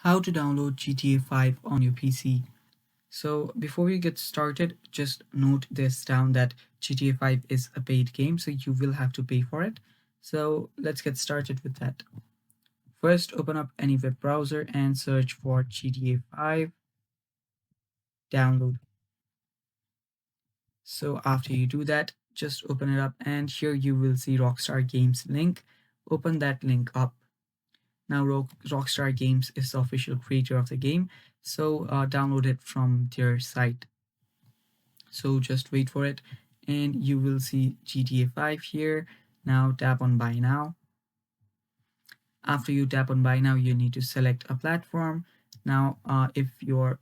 how to download GTA 5 on your PC. So before we get started, just note this down that GTA 5 is a paid game, so you will have to pay for it. So let's get started with that. First, open up any web browser and search for GTA 5 download. So after you do that, just open it up and here you will see Rockstar Games link. Open that link up. Now Rockstar Games is the official creator of the game, so download it from their site. So just wait for it and you will see GTA 5 here. Now tap on buy now. After you tap on buy now, you need to select a platform. Now if you're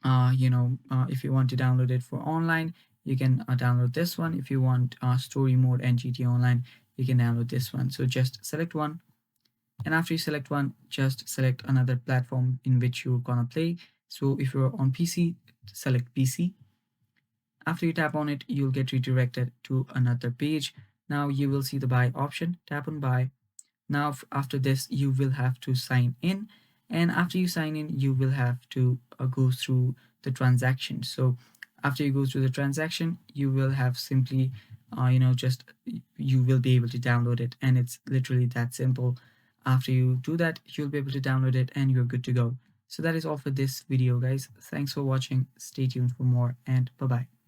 if you want to download it for online, you can download this one. If you want story mode and GTA Online, you can download this one. So just select one, and after you select one, just select another platform in which you're gonna play. So if you're on PC, select PC. After you tap on it, you'll get redirected to another page. Now you will see the buy option. Tap on buy. Now after this, you will have to sign in, and after you sign in, you will have to go through the transaction. So after you go through the transaction, you will have simply just you will be able to download it, and it's literally that simple. After you do that, you'll be able to download it and you're good to go. So that is all for this video, guys. Thanks for watching. Stay tuned for more, and bye bye.